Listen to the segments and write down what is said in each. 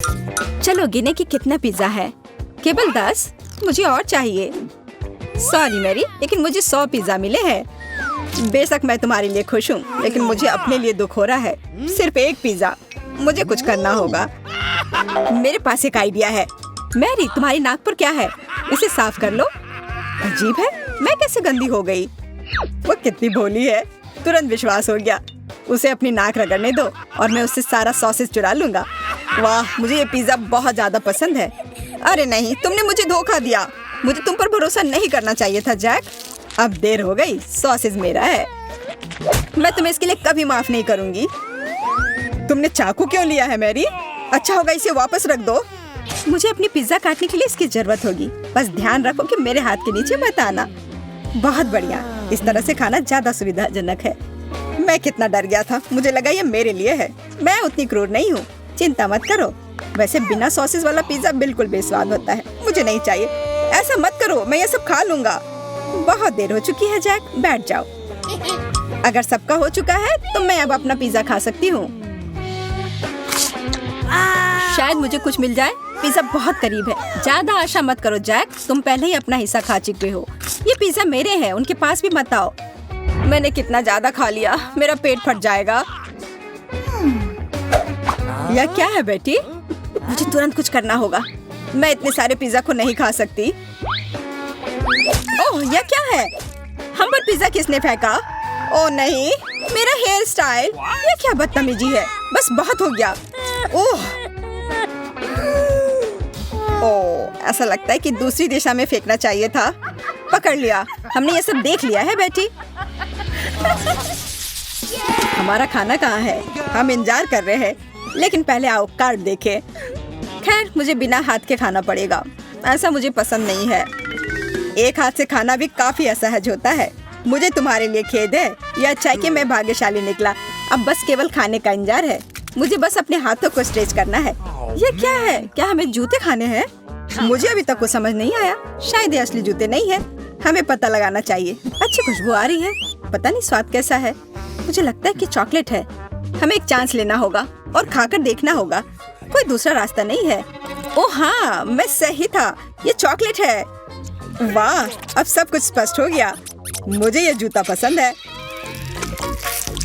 चलो गिने कि कितना पिज्जा है। केवल 10? मुझे और चाहिए। सॉरी मैरी, लेकिन मुझे 100 पिज्जा मिले हैं। बेशक मैं तुम्हारे लिए खुश हूँ, लेकिन मुझे अपने लिए दुख हो रहा है। सिर्फ एक पिज्जा। मुझे कुछ करना होगा। मेरे पास एक आइडिया है। मैरी, तुम्हारी नाक पर क्या है? इसे साफ कर लो। अजीब है, मैं कैसे गंदी हो गई? वो कितनी भोली है। तुरंत विश्वास हो गया। उसे अपनी नाक रगड़ने दो और मैं उससे सारा सॉसेज चुरा लूंगा। वाह, मुझे ये पिज्जा बहुत ज्यादा पसंद है। अरे नहीं, तुमने मुझे धोखा दिया। मुझे तुम पर भरोसा नहीं करना चाहिए था जैक। अब देर हो गई। सॉसेज मेरा है। मैं तुम्हें इसके लिए कभी माफ नहीं करूंगी। तुमने चाकू क्यों लिया है मैरी? अच्छा होगा इसे वापस रख दो। मुझे अपनी पिज्जा काटने के लिए इसकी जरूरत होगी। बस ध्यान रखो कि मेरे हाथ के नीचे मत आना। बहुत बढ़िया। इस तरह से खाना ज्यादा सुविधाजनक है। मैं कितना डर गया था। मुझे लगा ये मेरे लिए है। मैं उतनी क्रूर नहीं हूँ। चिंता मत करो। वैसे बिना सॉसेज वाला पिज्जा बिल्कुल बेस्वाद होता है। मुझे नहीं चाहिए। ऐसा मत करो, मैं ये सब खा लूंगा। बहुत देर हो चुकी है जैक, बैठ जाओ। अगर सबका हो चुका है तो मैं अब अपना पिज्जा खा सकती हूँ। शायद मुझे कुछ मिल जाए। पिज्जा बहुत करीब है। ज्यादा आशा मत करो जैक, तुम पहले ही अपना हिस्सा खा चुके हो। ये पिज्जा मेरे हैं, उनके पास भी मत आओ। मैंने कितना ज्यादा खा लिया, मेरा पेट फट जाएगा। यह क्या है बेटी? मुझे तुरंत कुछ करना होगा। मैं इतने सारे पिज्जा को नहीं खा सकती। ओह, यह क्या है? हम पर पिज्जा किसने फेंका? ओह नहीं, मेरा हेयर स्टाइल। यह क्या बदतमीजी है। बस बहुत हो गया। ओह, ऐसा लगता है कि दूसरी दिशा में फेंकना चाहिए था। पकड़ लिया। हमने ये सब देख लिया है बेटी। हमारा खाना कहाँ है? हम इंतजार कर रहे हैं, लेकिन पहले आओ कार्ड देखें। खैर, मुझे बिना हाथ के खाना पड़ेगा। ऐसा मुझे पसंद नहीं है। एक हाथ से खाना भी काफी असहज होता है। मुझे तुम्हारे लिए खेद है। यह अच्छा है कि मैं भाग्यशाली निकला। अब बस केवल खाने का इंतजार है। मुझे बस अपने हाथों को स्ट्रेच करना है। ये क्या है? क्या हमें जूते खाने हैं? मुझे अभी तक कुछ समझ नहीं आया। शायद ये असली जूते नहीं है। हमें पता लगाना चाहिए। अच्छी खुशबू आ रही है। पता नहीं स्वाद कैसा है। मुझे लगता है कि चॉकलेट है। हमें एक चांस लेना होगा और खाकर देखना होगा। कोई दूसरा रास्ता नहीं है। ओह हाँ, मैं सही था। ये चॉकलेट है। वाह, अब सब कुछ स्पष्ट हो गया। मुझे ये जूता पसंद है।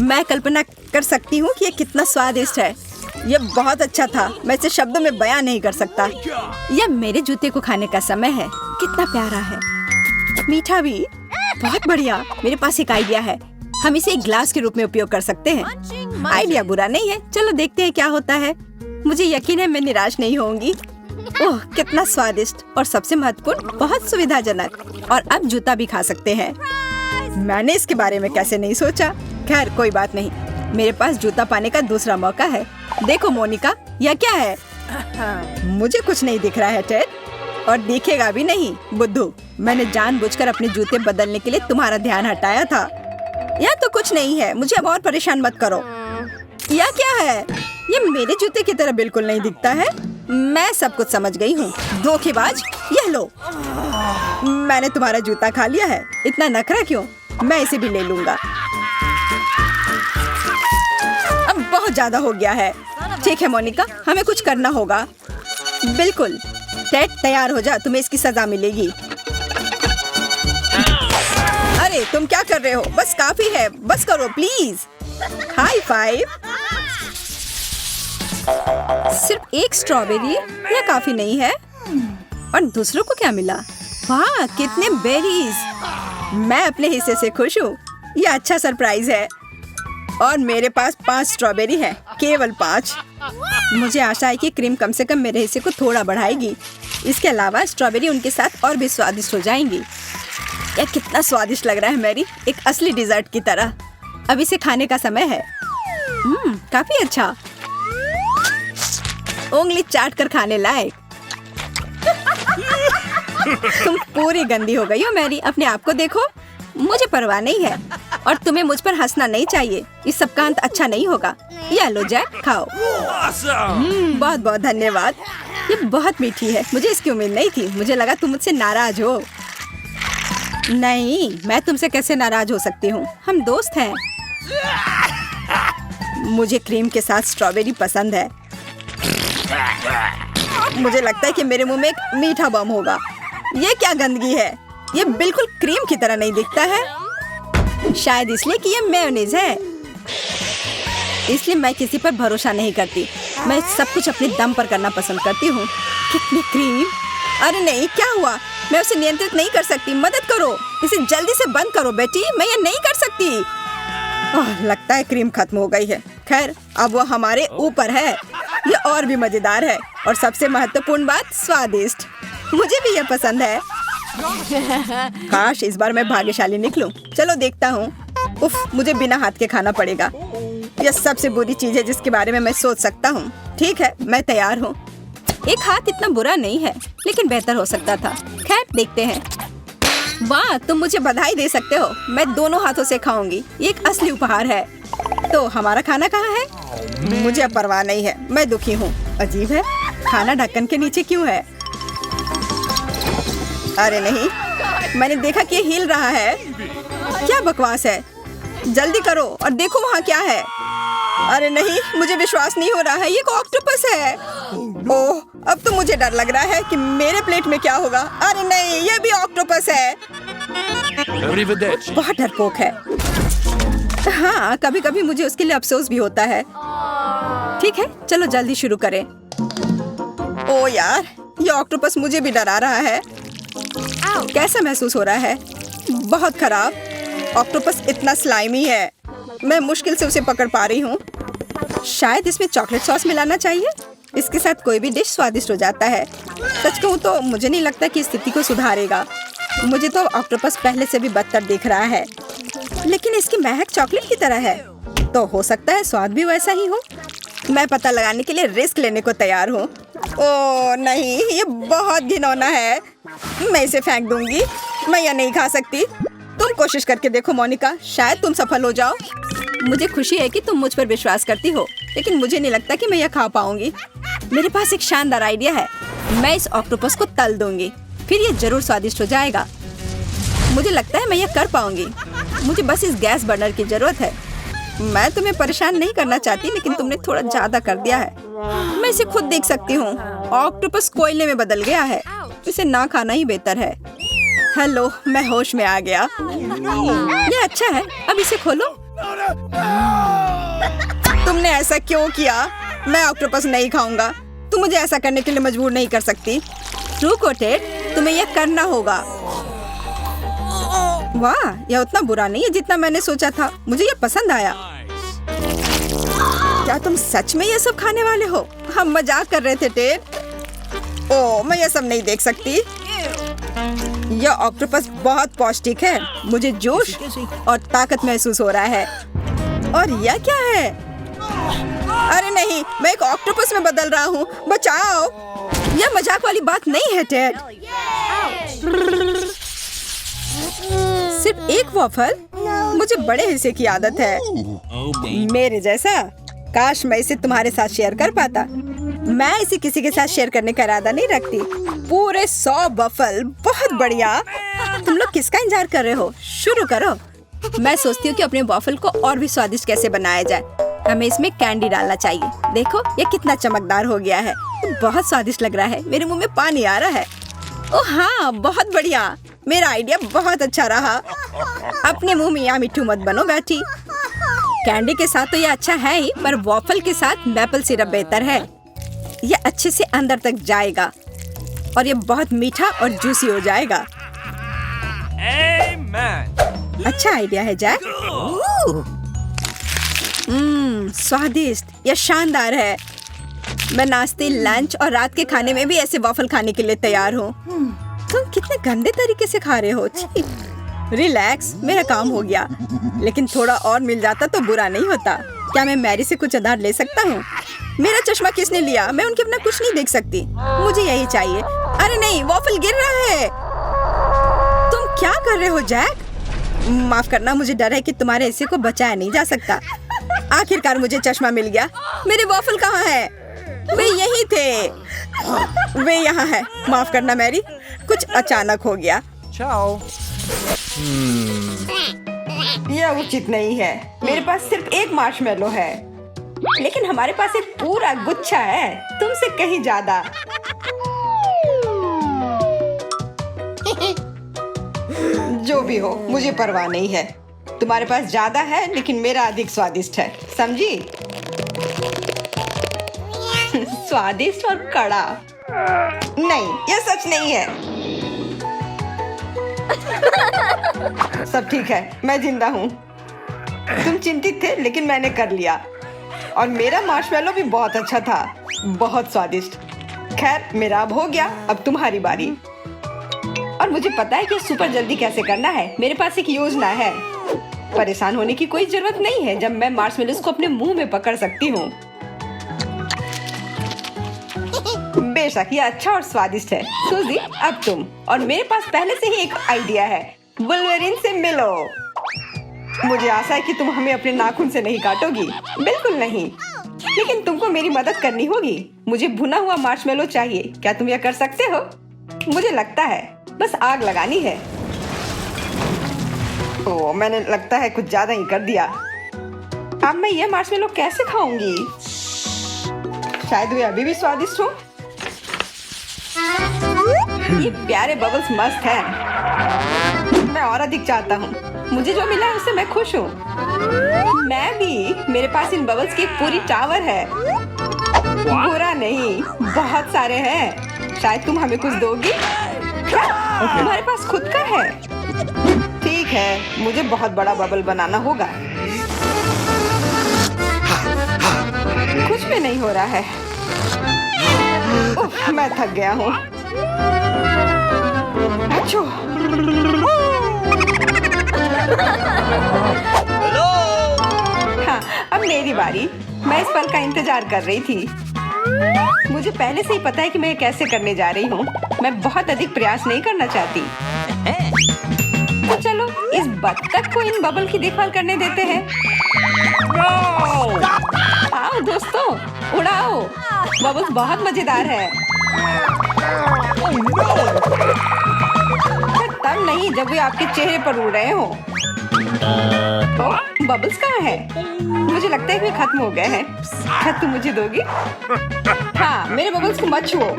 मैं कल्पना कर सकती हूँ कि ये कितना स्वादिष्ट है। ये बहुत अच्छा था। मैं इसे शब्दों में बयान नहीं कर सकता। यह मेरे जूते को खाने का समय है। कितना प्यारा है। मीठा भी। बहुत बढ़िया। मेरे पास एक आइडिया है। हम इसे एक ग्लास के रूप में उपयोग कर सकते हैं। आइडिया बुरा नहीं है। चलो देखते हैं क्या होता है। मुझे यकीन है मैं निराश नहीं होंगी। ओह, कितना स्वादिष्ट और सबसे महत्वपूर्ण, बहुत सुविधाजनक। और अब जूता भी खा सकते हैं। मैंने इसके बारे में कैसे नहीं सोचा। खैर कोई बात नहीं। मेरे पास जूता पाने का दूसरा मौका है। देखो मोनिका, यह क्या है? मुझे कुछ नहीं दिख रहा है टेड, और दिखेगा भी नहीं। बुद्धू, मैंने जानबूझकर अपने जूते बदलने के लिए तुम्हारा ध्यान हटाया था। यह तो कुछ नहीं है। मुझे अब और परेशान मत करो। यह क्या है? ये मेरे जूते की तरह बिल्कुल नहीं दिखता है। मैं सब कुछ समझ गई हूँ। धोखेबाज, यह लो। मैंने तुम्हारा जूता खा लिया है। इतना नखरा क्यों? मैं इसे भी ले लूंगा। अब बहुत ज्यादा हो गया है। ठीक है मोनिका, हमें कुछ करना होगा। बिल्कुल। टेड, तैयार हो जा, तुम्हें इसकी सजा मिलेगी। अरे तुम क्या कर रहे हो? बस काफी है। बस करो प्लीज। High five. सिर्फ एक स्ट्रॉबेरी? यह काफी नहीं है। और दूसरों को क्या मिला? वाह, कितने बेरीज। मैं अपने हिस्से से खुश हूँ। यह अच्छा सरप्राइज है। और मेरे पास 5 स्ट्रॉबेरी है। केवल 5। मुझे आशा है कि क्रीम कम से कम मेरे हिस्से को थोड़ा बढ़ाएगी। इसके अलावा स्ट्रॉबेरी उनके साथ और भी स्वादिष्ट हो जाएंगी। यह कितना स्वादिष्ट लग रहा है मैरी, एक असली डिजर्ट की तरह। अब इसे खाने का समय है। काफी अच्छा। उंगली चाट कर खाने लायक। तुम पूरी गंदी हो गई हो मैरी। अपने आप को देखो। मुझे परवाह नहीं है और तुम्हें मुझ पर हंसना नहीं चाहिए। इस सब का अंत अच्छा नहीं होगा। ये लो जैक, खाओ। बहुत बहुत धन्यवाद। ये बहुत मीठी है। मुझे इसकी उम्मीद नहीं थी। मुझे लगा तुम मुझसे नाराज हो। नहीं, मैं तुमसे कैसे नाराज हो सकती हूँ? हम दोस्त हैं। मुझे क्रीम के साथ स्ट्रॉबेरी पसंद है। मुझे लगता है कि मेरे मुंह में एक मीठा बम होगा। ये क्या गंदगी है? ये बिल्कुल क्रीम की तरह नहीं दिखता है। शायद इसलिए कि ये मेयोनीज है। इसलिए मैं किसी पर भरोसा नहीं करती। मैं सब कुछ अपने दम पर करना पसंद करती हूँ। कितनी क्रीम! अरे नहीं, क्या हुआ? मैं उसे नियंत्रित नहीं कर सकती। मदद करो, इसे जल्दी से बंद करो बेटी। मैं ये नहीं कर सकती। लगता है क्रीम खत्म हो गई है। खैर, अब वो हमारे ऊपर है। ये और भी मजेदार है और सबसे महत्वपूर्ण बात, स्वादिष्ट। मुझे भी ये पसंद है। काश इस बार मैं भाग्यशाली निकलूं। चलो देखता हूँ। उफ, मुझे बिना हाथ के खाना पड़ेगा। यह सबसे बुरी चीज है जिसके बारे में मैं सोच सकता हूँ। ठीक है, मैं तैयार हूँ। एक हाथ इतना बुरा नहीं है, लेकिन बेहतर हो सकता था। खैर, देखते हैं। वाह, तुम मुझे बधाई दे सकते हो। मैं दोनों हाथों से खाऊंगी। ये एक असली उपहार है। तो हमारा खाना कहाँ है? मुझे अब परवाह नहीं है। मैं दुखी हूँ। अजीब है, खाना ढक्कन के नीचे क्यों है? अरे नहीं, मैंने देखा कि ये हिल रहा है। क्या बकवास है? जल्दी करो और देखो वहाँ क्या है। अरे नहीं, मुझे विश्वास नहीं हो रहा है। ये एक ऑक्टोपस है। ओह, अब तो मुझे डर लग रहा है कि मेरे प्लेट में क्या होगा। अरे नहीं, ये भी ऑक्टोपस है। बहुत डरपोक है। हाँ, कभी कभी मुझे उसके लिए अफसोस भी होता है। ठीक है, चलो जल्दी शुरू करें। ओ यार, ये ऑक्टोपस मुझे भी डरा रहा है। कैसा महसूस हो रहा है? बहुत खराब। ऑक्टोपस इतना स्लाइमी है। मैं मुश्किल से उसे पकड़ पा रही हूँ। शायद इसमें चॉकलेट सॉस मिलाना चाहिए। इसके साथ कोई भी डिश स्वादिष्ट हो जाता है। सच कहूँ तो मुझे नहीं लगता कि स्थिति को सुधारेगा। मुझे तो ऑक्टोपस पहले से भी बदतर दिख रहा है, लेकिन इसकी महक चॉकलेट की तरह है, तो हो सकता है स्वाद भी वैसा ही हो। मैं पता लगाने के लिए रिस्क लेने को तैयार हूँ। ओह नहीं, ये बहुत घिनौना है। मैं इसे फेंक दूंगी। मैं यह नहीं खा सकती। तुम कोशिश करके देखो मोनिका, शायद तुम सफल हो जाओ। मुझे खुशी है कि तुम मुझ पर विश्वास करती हो, लेकिन मुझे नहीं लगता कि मैं यह खा पाऊंगी। मेरे पास एक शानदार आइडिया है। मैं इस ऑक्टोपस को तल दूंगी, फिर ये जरूर स्वादिष्ट हो जाएगा। मुझे लगता है मैं यह कर पाऊंगी। मुझे बस इस गैस बर्नर की जरूरत है। मैं तुम्हें परेशान नहीं करना चाहती, लेकिन तुमने थोड़ा ज्यादा कर दिया है। मैं इसे खुद देख सकती हूँ। ऑक्टोपस कोयले में बदल गया है। इसे ना खाना ही बेहतर है। हेलो, मैं होश में आ गया। ये अच्छा है, अब इसे खोलो। तुमने ऐसा क्यों किया? मैं ऑक्टोपस नहीं खाऊंगा। तुम मुझे ऐसा करने के लिए मजबूर नहीं कर सकती। रुको टेड, तुम्हें यह करना होगा। वाह, यह उतना बुरा नहीं है जितना मैंने सोचा था। मुझे यह पसंद आया। क्या तुम सच में यह सब खाने वाले हो? हम मजाक कर रहे थे टेड। ओह, मैं यह सब नहीं देख सकती। यह ऑक्टोपस बहुत पौष्टिक है। मुझे जोश और ताकत महसूस हो रहा है। और यह क्या है? अरे नहीं, मैं एक ऑक्टोपस में बदल रहा हूँ। बचाओ! यह मजाक वाली बात नहीं है टेड। सिर्फ एक वॉफल? मुझे बड़े हिस्से की आदत है। मेरे जैसा? काश मैं इसे तुम्हारे साथ शेयर कर पाता। मैं इसे किसी के साथ शेयर करने का इरादा नहीं रखती। पूरे 100 वॉफल, बहुत बढ़िया। तुम लोग किसका इंतजार कर रहे हो? शुरू करो। मैं सोचती हूँ कि अपने वॉफल को और भी स्वादिष्ट कैसे बनाया जाए। हमें इसमें कैंडी डालना चाहिए। देखो, ये कितना चमकदार हो गया है। बहुत स्वादिष्ट लग रहा है। मेरे मुंह में पानी आ रहा है। ओह हाँ, बहुत बढ़िया। मेरा आइडिया बहुत अच्छा रहा। अपने मुंह में यहाँ मिट्टू मत बनो बैठी। कैंडी के साथ तो ये अच्छा है ही, पर वॉफल के साथ मैपल सिरप बेहतर है। ये अच्छे से अंदर तक जाएगा और ये बहुत मीठा और जूसी हो जाएगा। अच्छा आइडिया है जैक। स्वादिष्ट, यह शानदार है। मैं नाश्ते, लंच और रात के खाने में भी ऐसे वॉफल खाने के लिए तैयार हूँ। तुम कितने गंदे तरीके से खा रहे हो। रिलैक्स, मेरा काम हो गया। लेकिन थोड़ा और मिल जाता तो बुरा नहीं होता। क्या मैं मैरी से कुछ उधार ले सकता हूँ? मेरा चश्मा किसने लिया? मैं उनके बिना कुछ नहीं देख सकती। मुझे यही चाहिए। अरे नहीं, वॉफल गिर रहा है। तुम क्या कर रहे हो जैक? माफ करना, मुझे डर है कि तुम्हारे हिस्से को बचाया नहीं जा सकता। आखिरकार मुझे चश्मा मिल गया। मेरे वॉफल कहाँ है? वे यही थे। वे यहाँ है। माफ करना मैरी, कुछ अचानक हो गया। यह उचित नहीं है। मेरे पास सिर्फ एक मार्शमेलो है। लेकिन हमारे पास एक पूरा गुच्छा है, तुमसे कहीं ज्यादा। जो भी हो, मुझे परवाह नहीं है। तुम्हारे पास ज्यादा है, लेकिन मेरा अधिक स्वादिष्ट है, समझी? स्वादिष्ट और कड़ा। नहीं, यह सच नहीं है। सब ठीक है, मैं जिंदा हूँ। तुम चिंतित थे, लेकिन मैंने कर लिया। और मेरा मार्शमेलो भी बहुत अच्छा था, बहुत स्वादिष्ट। खैर, मेरा अब हो गया, अब तुम्हारी बारी। और मुझे पता है कि सुपर जल्दी कैसे करना है। मेरे पास एक योजना है। परेशान होने की कोई जरूरत नहीं है जब मैं मार्शमेलोस को अपने मुंह में पकड़ सकती हूँ। बेशक, यह अच्छा और स्वादिष्ट है। सूजी, अब तुम। और मेरे पास पहले से ही एक आइडिया है। वुल्वरीन से मिलो। मुझे आशा है कि तुम हमें अपने नाखून से नहीं काटोगी। बिल्कुल नहीं, लेकिन तुमको मेरी मदद करनी होगी। मुझे भुना हुआ मार्शमेलो चाहिए। क्या तुम यह कर सकते हो? मुझे लगता है बस आग लगानी है। ओह, मैंने लगता है कुछ ज्यादा ही कर दिया। अब मैं यह मार्शमेलो कैसे खाऊंगी? शायद वे अभी भी स्वादिष्ट हो। ये प्यारे बबल्स मस्त हैं। मैं और अधिक चाहता हूँ। मुझे जो मिला है उससे मैं खुश हूँ। मैं भी। मेरे पास इन बबल्स की एक पूरी टावर है। बुरा नहीं, बहुत सारे हैं। शायद तुम हमें कुछ दोगी? तुम्हारे पास खुद का है? ठीक है, मुझे बहुत बड़ा बबल बनाना होगा। कुछ भी नहीं हो रहा है। उफ, मैं थक गया हूँ। अच्छो। हाँ, अब मेरी बारी। मैं इस पल का इंतजार कर रही थी। मुझे पहले से ही पता है कि मैं कैसे करने जा रही हूँ। मैं बहुत अधिक प्रयास नहीं करना चाहती। तो चलो इस बत्तख को इन बबल की देखभाल करने देते हैं। आओ दोस्तों, उड़ाओ। बबल्स बहुत मजेदार है। तब नहीं जब वे आपके चेहरे पर उड़ रहे हो। बबल्स कहाँ है? मुझे लगता है कि वे खत्म हो गए हैं। क्या तुम मुझे दोगी? हाँ, मेरे बबल्स को मत छुओ।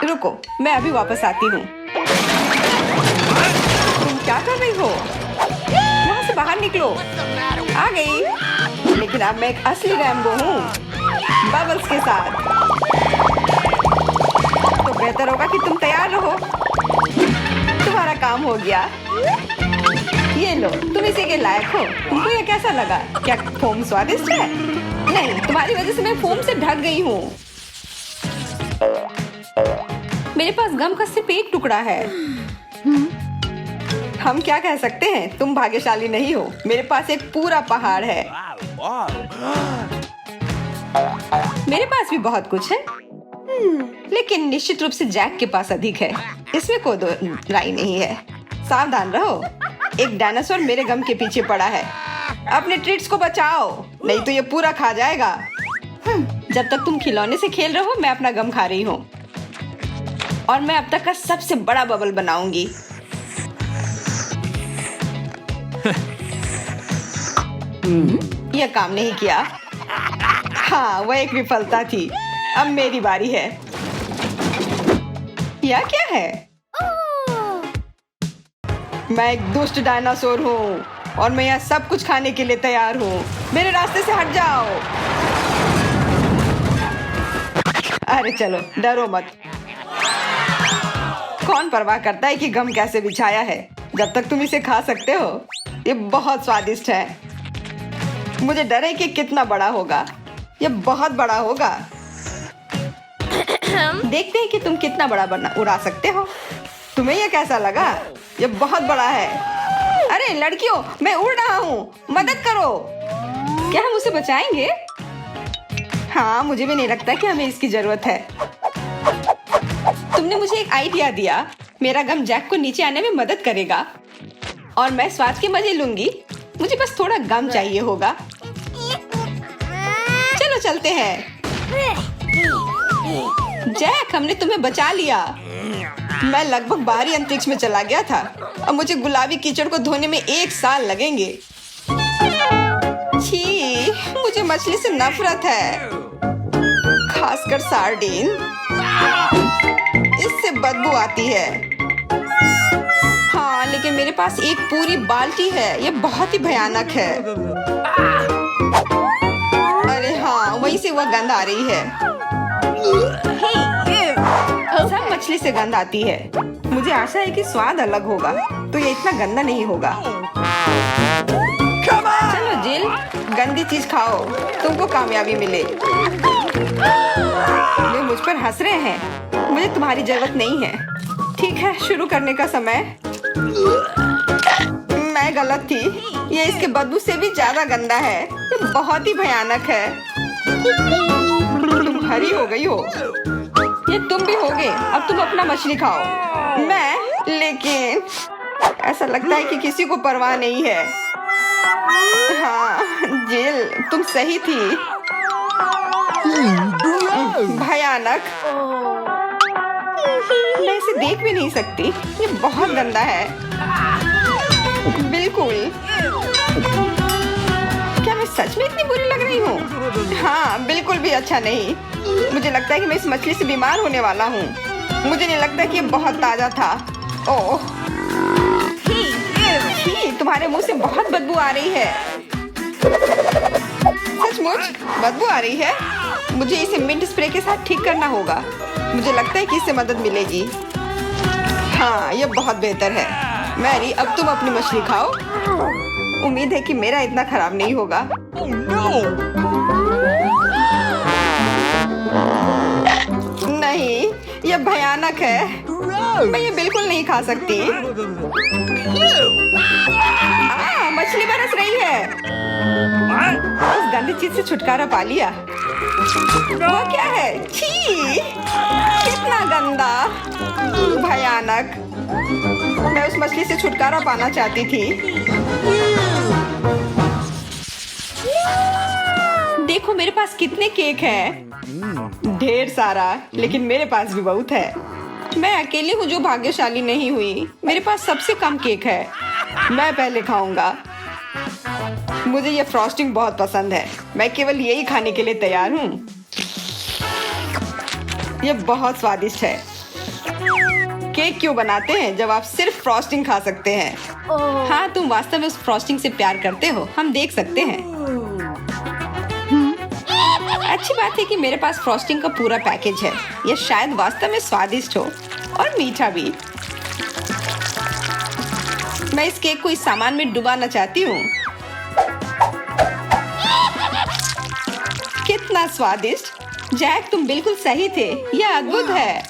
रुको, मैं अभी वापस आती हूँ। तुम क्या कर रही हो? वहाँ से बाहर निकलो। आ गई। लेकिन अब मैं एक असली रैम्बो हूँ, बबल्स के साथ। तो बेहतर होगा कि तुम तैयार रहो। तुम्हारा काम हो गया। ये लो, तुम इसी के लायक हो। तुमको ये कैसा लगा? क्या फोम स्वादिष्ट है? नहीं, तुम्हारी वजह से मैं फोम से ढक गई हूँ। मेरे पास गम का सिर्फ एक टुकड़ा है। हम क्या कह सकते हैं? तुम भाग्यशाली नहीं हो। मेरे पास एक पूरा पहाड़ है। मेरे पास भी बहुत कुछ है, लेकिन निश्चित रूप से जैक के पास अधिक है। इसमें कोई दो राय नहीं है। सावधान रहो, एक डायनासोर मेरे गम के पीछे पड़ा है। अपने ट्रीट्स को बचाओ, नहीं तो ये पूरा खा जाएगा। जब तक तुम खिलौने से खेल रहे हो, मैं अपना गम खा रही हूँ। और मैं अब तक का सबसे बड़ा बबल बनाऊंगी। यह काम नहीं किया। हाँ, वह एक विफलता थी। अब मेरी बारी है। यह क्या है? मैं एक दुष्ट डायनासोर हूँ और मैं यहाँ सब कुछ खाने के लिए तैयार हूँ। मेरे रास्ते से हट जाओ। अरे चलो, डरो मत। कौन परवाह करता है कि गम कैसे बिछाया है, जब तक तुम इसे खा सकते हो। ये बहुत स्वादिष्ट है। मुझे डर है कि कितना बड़ा होगा। ये बहुत बड़ा होगा। देखते हैं कि तुम कितना बड़ा उड़ा सकते हो। तुम्हें यह कैसा लगा? ये बहुत बड़ा है। अरे लड़कियों, मैं उड़ रहा हूँ, मदद करो। क्या हम उसे बचाएंगे? हाँ, मुझे भी नहीं लगता कि हमें इसकी जरूरत है। तुमने मुझे एक आइडिया दिया। मेरा गम जैक को नीचे आने में मदद करेगा और मैं स्वाद के मजे लूंगी। मुझे बस थोड़ा गम चाहिए होगा। चलो चलते हैं। जैक, हमने तुम्हें बचा लिया। मैं लगभग बाहरी अंतरिक्ष में चला गया था। अब मुझे गुलाबी कीचड़ को धोने में 1 साल लगेंगे। छी, मुझे मछली से नफरत है, खासकर सार्डिन। इससे बदबू आती है। हाँ, लेकिन मेरे पास एक पूरी बाल्टी है। ये बहुत ही भयानक है। अरे हाँ, वहीं से वह गंध आ रही है। सब मछली से गंध आती है। मुझे आशा है कि स्वाद अलग होगा, तो ये इतना गंदा नहीं होगा। चलो जिल, गंदी चीज खाओ, तुमको कामयाबी मिले। वे मुझ पर हंस रहे हैं। मुझे तुम्हारी जरूरत नहीं है। ठीक है, शुरू करने का समय। मैं गलत थी। ये इसके बदबू से भी ज्यादा गंदा है। ये बहुत ही भयानक है। तुम हरी हो गई हो। ये तुम भी होगे। अब तुम अपना मछली खाओ। लेकिन ऐसा लगता है कि किसी को परवाह नहीं है। हाँ जिल, तुम सही थी। भयानक। मैं इसे देख भी नहीं सकती। ये बहुत गंदा है। बिल्कुल। क्या मैं सच में इतनी बुरी लग रही हूँ? हाँ, बिल्कुल भी अच्छा नहीं। मुझे लगता है कि मैं इस मछली से बीमार होने वाला हूँ। मुझे नहीं लगता कि ये बहुत ताजा था। ओह, तुम्हारे मुंह से बहुत बदबू आ रही है। सचमुच बदबू आ रही है। मुझे इसे मिंट स्प्रे के साथ ठीक करना होगा। मुझे लगता है कि इससे मदद मिलेगी। हाँ, यह बहुत बेहतर है। मैरी, अब तुम अपनी मछली खाओ। उम्मीद है कि मेरा इतना खराब नहीं होगा। नहीं, यह भयानक है। मैं ये बिल्कुल नहीं खा सकती। मछली बरस रही है। उस गंदी चीज से छुटकारा पा लिया। वो क्या है? छी! कितना गंदा, भयानक। मैं उस मछली से छुटकारा पाना चाहती थी। देखो मेरे पास कितने केक हैं। ढेर सारा, लेकिन मेरे पास भी बहुत है। मैं अकेली हूँ जो भाग्यशाली नहीं हुई। मेरे पास सबसे कम केक है। मैं पहले खाऊंगा। मुझे ये फ्रॉस्टिंग बहुत पसंद है। मैं केवल यही खाने के लिए तैयार हूँ। ये बहुत स्वादिष्ट है। केक क्यों बनाते हैं जब आप सिर्फ फ्रॉस्टिंग खा सकते हैं? हाँ, तुम वास्तव में उस फ्रॉस्टिंग से प्यार करते हो। हम देख सकते हैं। अच्छी बात है कि मेरे पास फ्रॉस्टिंग का पूरा पैकेज है। यह शायद वास्तव में स्वादिष्ट हो और मीठा भी। मैं इस केक को इस सामान में डुबाना चाहती हूँ। कितना स्वादिष्ट। जैक, तुम बिल्कुल सही थे। यह अद्भुत है।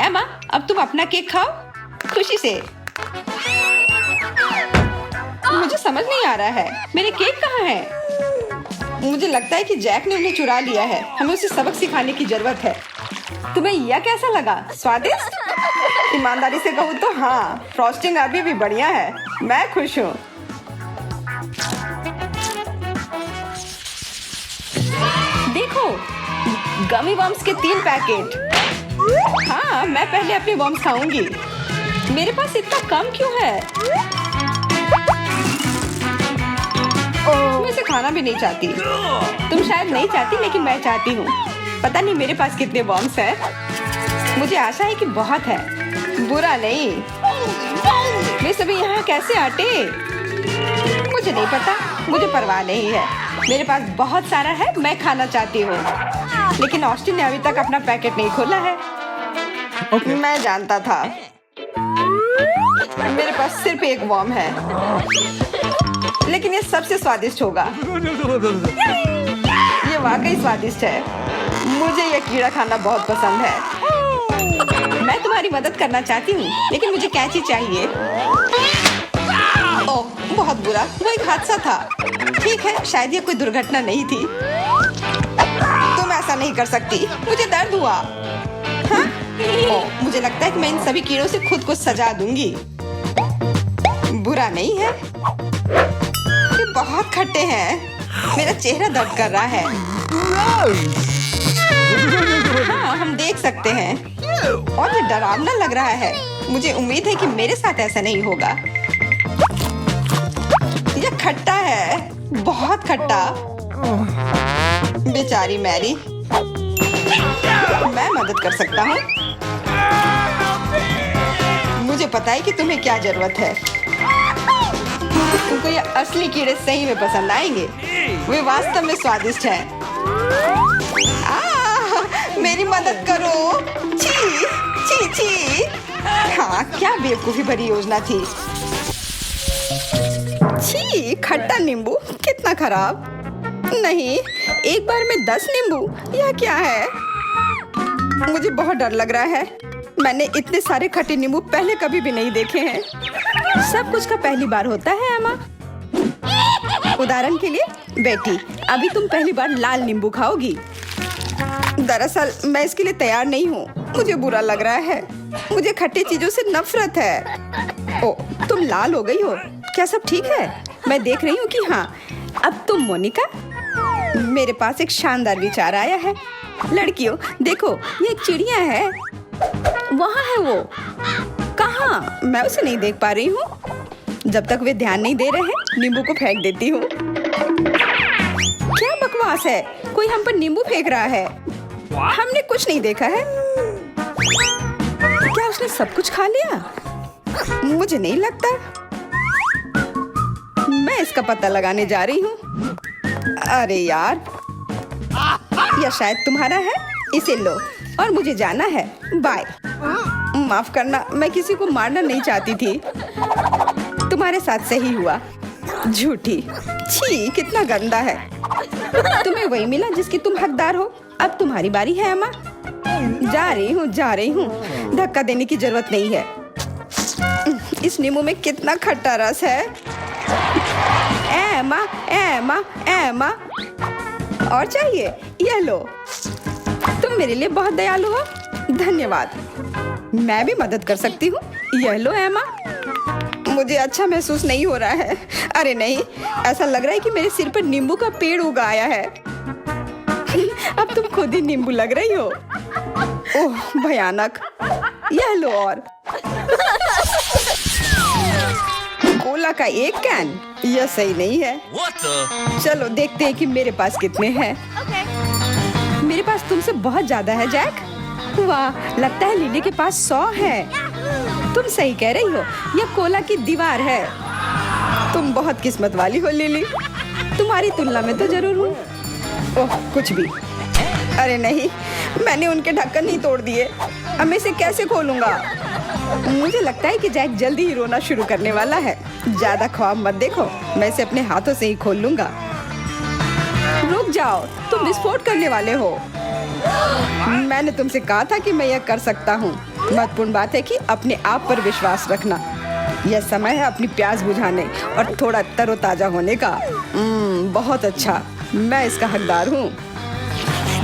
एमा, अब तुम अपना केक खाओ खुशी से। मुझे समझ नहीं आ रहा है, मेरे केक कहाँ हैं? मुझे लगता है कि जैक ने उन्हें चुरा लिया है। हमें उसे सबक सिखाने की जरूरत है। तुम्हें यह कैसा लगा? स्वादिष्ट? ईमानदारी से कहूँ तो हाँ, फ्रॉस्टिंग अभी भी बढ़िया है। मैं खुश हूँ। देखो, गमी बम्स के 3 पैकेट। हाँ, मैं पहले अपनी बम्स खाऊंगी। मेरे पास इतना कम क्यों है? मैं इसे खाना भी नहीं चाहती। तुम शायद नहीं चाहती, लेकिन मैं चाहती हूँ। पता नहीं मेरे पास कितने बॉम्ब्स हैं। मुझे आशा है कि बहुत है। बुरा नहीं। वे सभी यहाँ कैसे आटे? मुझे नहीं पता। मुझे परवाह नहीं है। मेरे पास बहुत सारा है। मैं खाना चाहती हूँ, लेकिन ऑस्टिन ने अभी तक अपना पैकेट नहीं खोला है। मैं जानता था। मेरे पास सिर्फ एक वॉर्म है, लेकिन ये सबसे स्वादिष्ट होगा। ये वाकई स्वादिष्ट है। मुझे यह कीड़ा खाना बहुत पसंद है। मैं तुम्हारी मदद करना चाहती हूँ, लेकिन मुझे कैंची चाहिए। ओह, बहुत बुरा। वो एक हादसा था। ठीक है, शायद ये कोई दुर्घटना नहीं थी। तुम ऐसा नहीं कर सकती। मुझे दर्द हुआ। हाँ? ओह, मुझे लगता है कि मैं इन सभी कीड़ों से खुद को सजा दूंगी। बुरा नहीं है। ये बहुत खट्टे हैं। मेरा चेहरा दर्द कर रहा है। हाँ, हम देख सकते हैं। और ये डरावना लग रहा है। मुझे उम्मीद है कि मेरे साथ ऐसा नहीं होगा। खट्टा है, बहुत खट्टा। बेचारी मैरी, मैं मदद कर सकता हूँ। मुझे पता है कि तुम्हें क्या जरूरत है। तुमको ये असली कीड़े सही में पसंद आएंगे। वे वास्तव में स्वादिष्ट हैं। मेरी मदद करो। छी छी छी। हाँ, क्या बेवकूफी भरी योजना थी। छी, खट्टा नींबू, कितना खराब। नहीं, एक बार में 10 नींबू, यह क्या है? मुझे बहुत डर लग रहा है। मैंने इतने सारे खट्टे नींबू पहले कभी भी नहीं देखे हैं। सब कुछ का पहली बार होता है अम्मा। उदाहरण के लिए बेटी, अभी तुम पहली बार लाल नींबू खाओगी। दरअसल मैं इसके लिए तैयार नहीं हूँ। मुझे बुरा लग रहा है। मुझे खट्टी चीजों से नफरत है। ओ, तुम लाल हो गई हो। क्या सब ठीक है? मैं देख रही हूँ कि हाँ। अब तुम मोनिका। मेरे पास एक शानदार विचार आया है। लड़कियों, देखो, ये एक चिड़िया है। वहाँ है वो। कहाँ? मैं उसे नहीं देख पा रही हूँ। जब तक वे ध्यान नहीं दे रहे हैं, नींबू को फेंक देती हूँ। क्या बकवास है? कोई हम पर नींबू फेंक रहा है। हमने कुछ नहीं देखा है। क्या उसने सब कुछ खा लिया? मुझे नहीं लगता। मैं इसका पता लगाने जा रही हूँ। अरे यार, यह शायद तुम्हारा है। इसे लो और मुझे जाना है। बाय। माफ करना, मैं किसी को मारना नहीं चाहती थी। तुम्हारे साथ सही हुआ। झूठी। छी, कितना गंदा है। तुम्हें वही मिला जिसकी तुम हकदार हो। अब तुम्हारी बारी है अम्मा। जा रही हूँ। धक्का देने की जरूरत नहीं है। इस नींबू में कितना खट्टा रस है। एमा, एमा, एमा। और चाहिए? यह लो। तुम मेरे लिए बहुत दयालु हो। धन्यवाद। मैं भी मदद कर सकती हूँ। यह लो एमा। मुझे अच्छा महसूस नहीं हो रहा है। अरे नहीं, ऐसा लग रहा है कि मेरे सिर पर नींबू का पेड़ उग आया है। अब तुम खुद ही नींबू लग रही हो। ओह, भयानक। यह लो। और कोला का एक कैन, यह सही नहीं है। चलो देखते हैं कि मेरे पास कितने हैं। मेरे पास तुमसे बहुत ज्यादा है जैक। वाह, लगता है लिली के पास 100 है। तुम सही कह रही हो, यह कोला की दीवार है। तुम बहुत किस्मत वाली हो लिली। तुम्हारी तुलना में तो जरूर हूँ। ओह, कुछ भी। अरे नहीं, मैंने उनके ढक्कन नहीं तोड़ दिए। अब मैं इसे कैसे खोलूंगा? मुझे लगता है कि जैक जल्दी ही रोना शुरू करने वाला है। ज्यादा ख्वाब मत देखो, मैं इसे अपने हाथों से ही खोल लूंगा। रुक जाओ, तुम विस्फोट करने वाले हो। मैंने तुमसे कहा था कि मैं यह कर सकता हूँ। महत्वपूर्ण बात है कि अपने आप पर विश्वास रखना। यह समय है अपनी प्यास बुझाने और थोड़ा तरोताजा होने का। बहुत अच्छा, मैं इसका हकदार हूँ।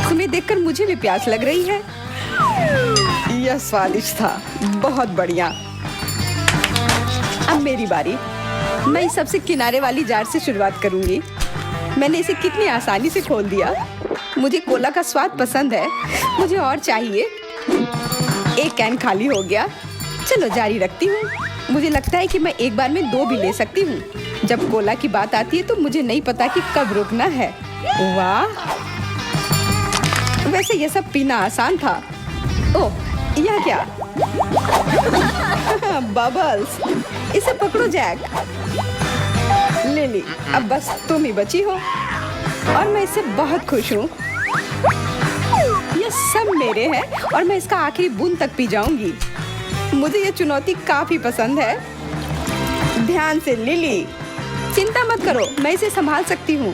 तुम्हें देखकर मुझे भी प्यास लग रही है। यह स्वादिष्ट था, बहुत बढ़िया। अब मेरी बारी। मैं इस सबसे किनारे वाली जार से शुरुआत करूंगी। मैंने इसे कितनी आसानी से खोल दिया। मुझे कोला का स्वाद पसंद है। मुझे और चाहिए। एक कैन खाली हो गया। चलो जारी रखती हूँ। मुझे लगता है कि मैं एक बार में 2 भी ले सकती हूँ। जब कोला की बात आती है तो मुझे नहीं पता कि कब रुकना है। वाह, वैसे ये सब पीना आसान था। ओह, यह क्या? बबल्स। इसे पकड़ो जैक। लिली, अब बस तुम ही बची हो और मैं इससे बहुत खुश हूँ। ये सब मेरे हैं और मैं इसका आखिरी बूंद तक पी जाऊंगी। मुझे ये चुनौती काफी पसंद है। ध्यान से लिली, चिंता मत करो, मैं इसे संभाल सकती हूँ।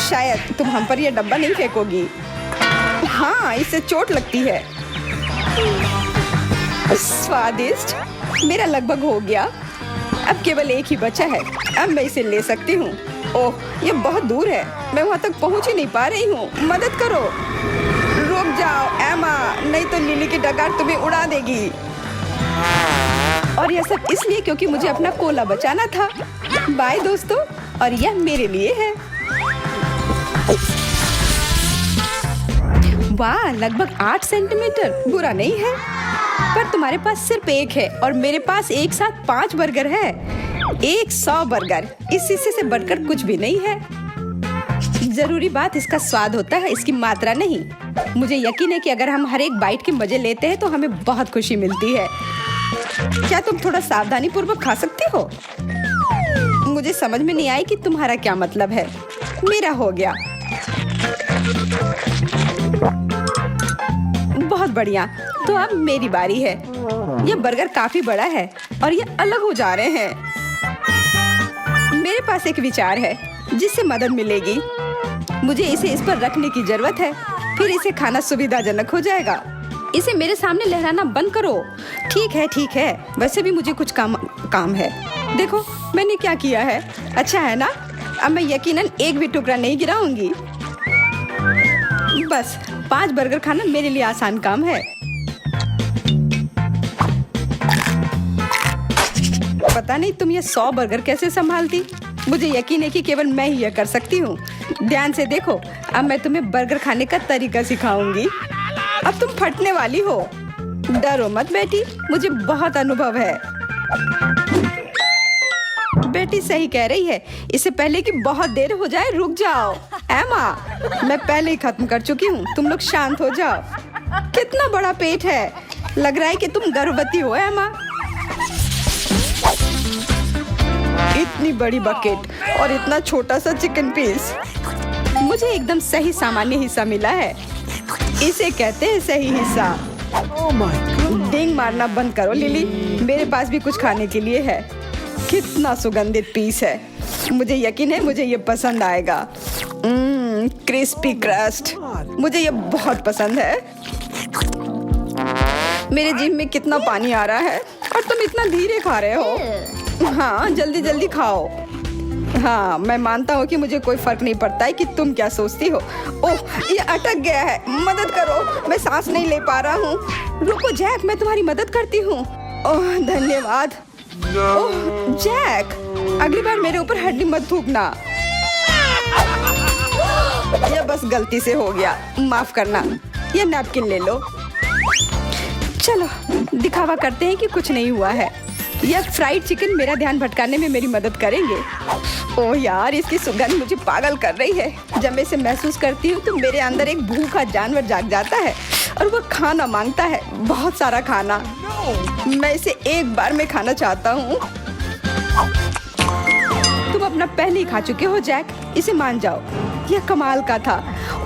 शायद तुम हम पर यह डब्बा नहीं फेंकोगी। हाँ, इससे चोट लगती है। स्वादिष्ट। मेरा लगभग हो गया। अब केवल एक ही बचा है। अब मैं इसे ले सकती हूँ। ओह, ये बहुत दूर है। मैं वहाँ तक पहुँच ही नहीं पा रही हूँ। मदद करो। रुक जाओ एमा, नहीं तो लिली की डकार तुम्हें उड़ा देगी। और यह सब इसलिए क्योंकि मुझे अपना कोला बचाना था। बाय दोस्तों, और यह मेरे लिए है। वाह, लगभग 8 सेंटीमीटर। बुरा नहीं है, पर तुम्हारे पास सिर्फ एक है और मेरे पास एक साथ 5 बर्गर है। 100 बर्गर, इस हिस्से से बढ़कर कुछ भी नहीं है। जरूरी बात इसका स्वाद होता है, इसकी मात्रा नहीं। मुझे यकीन है कि अगर हम हर एक बाइट के मजे लेते हैं तो हमें बहुत खुशी मिलती है। क्या तुम थोड़ा सावधानी पूर्वक खा सकती हो? मुझे समझ में नहीं आई कि तुम्हारा क्या मतलब है। मेरा हो गया। बहुत बढ़िया, तो अब मेरी बारी है। यह बर्गर काफी बड़ा है और ये अलग हो जा रहे हैं। मेरे पास एक विचार है जिससे मदद मिलेगी। मुझे इसे इस पर रखने की जरूरत है, फिर इसे खाना सुविधाजनक हो जाएगा। इसे मेरे सामने लहराना बंद करो। ठीक है, वैसे भी मुझे कुछ काम है। देखो मैंने क्या किया है, अच्छा है ना? अब मैं यकीनन एक भी टुकड़ा नहीं गिराऊंगी। बस 5 बर्गर खाना मेरे लिए आसान काम है। पता नहीं तुम ये 100 बर्गर कैसे संभालती। मुझे यकीन है कि केवल मैं ही यह कर सकती हूँ। ध्यान से देखो, अब मैं तुम्हें बर्गर खाने का तरीका सिखाऊंगी। अब तुम फटने वाली हो। डरो मत बेटी, मुझे बहुत अनुभव है। बेटी सही कह रही है। इससे पहले कि बहुत देर हो जाए रुक जाओ। एमा, मैं पहले ही खत्म कर चुकी हूँ, तुम लोग शांत हो जाओ। कितना बड़ा पेट है, लग रहा है कि तुम गर्भवती हो एमा। इतनी बड़ी बकेट और इतना छोटा सा चिकन पीस। मुझे एकदम सही सामान्य हिस्सा मिला है, इसे कहते हैं सही हिस्सा। डिंग मारना बंद करो लिली, मेरे पास भी कुछ खाने के लिए है। कितना सुगंधित पीस है, मुझे यकीन है मुझे ये पसंद आएगा। क्रिस्पी क्रस्ट, मुझे ये बहुत पसंद है। मेरे जीभ में कितना पानी आ रहा है और तुम इतना धीरे खा रहे हो। हाँ, जल्दी जल्दी खाओ। हाँ, मैं मानता हूँ कि मुझे कोई फर्क नहीं पड़ता है कि तुम क्या सोचती हो। ओह, ये अटक गया है, मदद करो, मैं सांस नहीं ले पा रहा हूँ। रुको जैक, मैं तुम्हारी मदद करती हूँ। ओह धन्यवाद। ओह जैक, अगली बार मेरे ऊपर हड्डी मत थूकना। यह बस गलती से हो गया, माफ करना। ये नैपकिन ले लो। चलो दिखावा करते हैं कि कुछ नहीं हुआ है। यह फ्राइड चिकन मेरा ध्यान भटकाने में मेरी मदद करेंगे। ओह यार, इसकी सुगंध मुझे पागल कर रही है। जब मैं इसे महसूस करती हूँ तो मेरे अंदर एक भूखा जानवर जाग जाता है और वह खाना मांगता है, बहुत सारा खाना। मैं इसे एक बार में खाना चाहता हूँ। तुम अपना पहले ही खा चुके हो जैक, इसे मान जाओ। यह कमाल का था।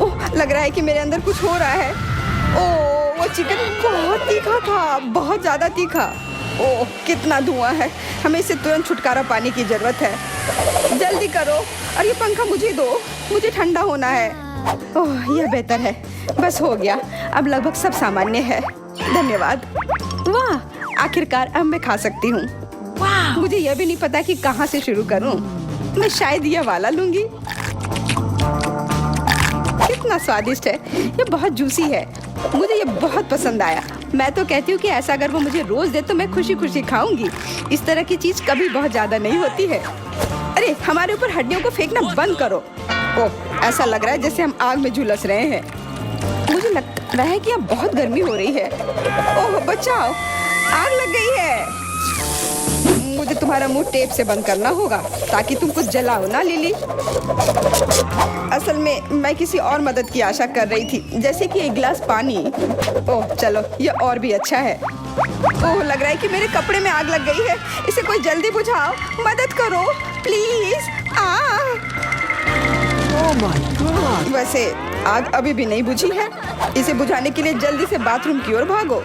ओह, लग रहा है कि मेरे अंदर कुछ हो रहा है। ओह, वो चिकन बहुत तीखा था, बहुत ज्यादा तीखा। ओह, कितना धुआं है, हमें इससे तुरंत छुटकारा पाने की जरूरत है। जल्दी करो, और ये पंखा मुझे दो, मुझे ठंडा होना है। ओह, यह बेहतर है, बस हो गया। अब लगभग सब सामान्य है, धन्यवाद। वाह, आखिरकार अब मैं खा सकती हूँ। मुझे यह भी नहीं पता कि कहाँ से शुरू करूँ। मैं शायद यह वाला लूंगी। कितना स्वादिष्ट है, ये बहुत जूसी है, मुझे ये बहुत पसंद आया। मैं तो कहती हूँ कि ऐसा अगर वो मुझे रोज दे तो मैं खुशी खुशी खाऊंगी। इस तरह की चीज कभी बहुत ज्यादा नहीं होती है। अरे, हमारे ऊपर हड्डियों को फेंकना बंद करो। ओह, ऐसा लग रहा है जैसे हम आग में झुलस रहे हैं। मुझे लग रहा है कि अब बहुत गर्मी हो रही है। ओह बचाओ, आग लग गई है। मुझे तुम्हारा मुंह टेप से बंद करना होगा ताकि तुम कुछ जलाओ ना लिली। असल में मैं किसी और मदद की आशा कर रही थी, जैसे कि एक गिलास पानी। ओह चलो, ये और भी अच्छा है। ओह, लग रहा है कि मेरे कपड़े में आग लग गई है। इसे कोई जल्दी बुझाओ, मदद करो प्लीज। Oh my God! वैसे आग अभी भी नहीं बुझी है। इसे बुझाने के लिए जल्दी से बाथरूम की ओर भागो।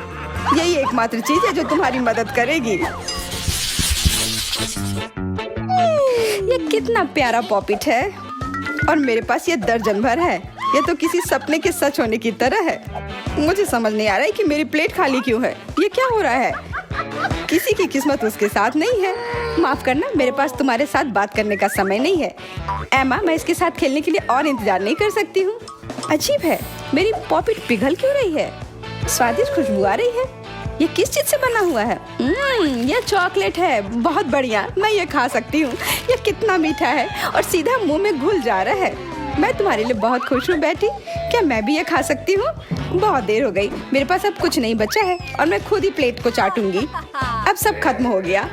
यही एकमात्र चीज है जो तुम्हारी मदद करेगी। ये कितना प्यारा पॉपिट है और मेरे पास ये दर्जन भर है। ये तो किसी सपने के सच होने की तरह है। मुझे समझ नहीं आ रहा है कि मेरी प्लेट खाली क्यों है। ये क्या हो रहा है? किसी की किस्मत उसके साथ नहीं है। माफ करना, मेरे पास तुम्हारे साथ बात करने का समय नहीं है। एमा, मैं इसके साथ खेलने के लिए और इंतजार नहीं कर सकती हूँ। अजीब है, मेरी पॉपिट पिघल क्यों रही है? स्वादिष्ट खुशबू आ रही है। ये किस चीज से बना हुआ है? ये चॉकलेट है, बहुत बढ़िया, मैं ये खा सकती हूँ। ये कितना मीठा है और सीधा मुंह में घुल जा रहा है। मैं तुम्हारे लिए बहुत खुश हूँ बेटी। क्या मैं भी ये खा सकती हूँ? बहुत देर हो गई, मेरे पास अब कुछ नहीं बचा है और मैं खुद ही प्लेट को चाटूंगी। अब सब खत्म हो गया।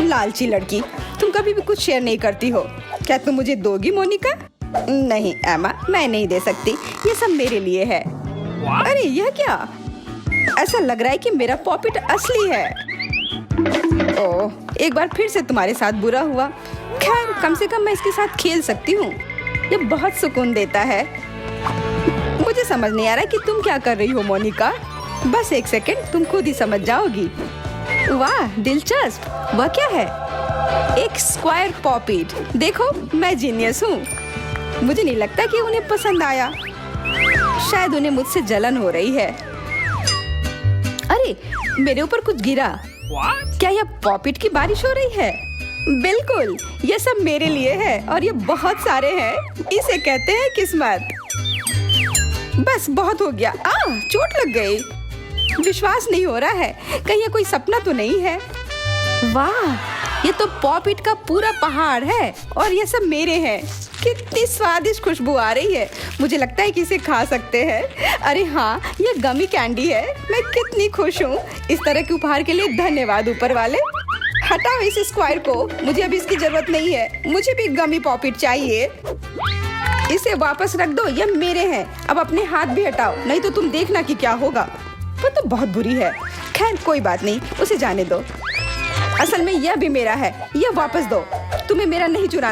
लालची लड़की, तुम कभी भी कुछ शेयर नहीं करती हो। क्या तुम मुझे दोगी मोनिका? नहीं एमा, मैं नहीं दे सकती, ये सब मेरे लिए है। अरे यह क्या? ऐसा लग रहा है कि मेरा पॉपिट असली है। ओह, एक बार फिर से तुम्हारे साथ बुरा हुआ। खैर, कम से कम मैं इसके साथ खेल सकती हूँ। ये बहुत सुकून देता है। मुझे समझ नहीं आ रहा कि तुम क्या कर रही हो मोनिका। बस एक सेकंड, तुम खुद ही समझ जाओगी। वाह, दिलचस्प। वह क्या है? एक स्क्वायर पॉपिट। देखो, मैं जीनियस हूँ। मुझे नहीं लगता कि उन्हें पसंद आया। शायद उन्हें मुझसे जलन हो रही है। अरे, मेरे ऊपर कुछ गिरा। क्या यह पॉपिट की बारिश हो रही है? बिल्कुल, ये सब मेरे लिए है और ये बहुत सारे हैं। इसे कहते हैं किस्मत। बस बहुत हो गया। चोट लग गई। विश्वास नहीं हो रहा है, कहीं ये कोई सपना तो नहीं है। वाह, ये तो पॉपिट का पूरा पहाड़ है और ये सब मेरे हैं। कितनी स्वादिष्ट खुशबू आ रही है। मुझे लगता है कि इसे खा सकते हैं। अरे हाँ, ये गमी कैंडी है। मैं कितनी खुश हूँ। इस तरह के उपहार के लिए धन्यवाद ऊपर वाले। हटाओ इस स्क्वायर को, मुझे अभी इसकी जरूरत नहीं है। मुझे भी गमी पॉपिट चाहिए। इसे वापस रख दो, ये मेरे हैं। अब अपने हाथ भी हटाओ, नहीं तो तुम देखना कि क्या होगा। वो तो बहुत बुरी है। खैर कोई बात नहीं, उसे जाने दो। असल में यह भी मेरा है। यह वापस दो, तुम्हें मेरा नहीं चुराना।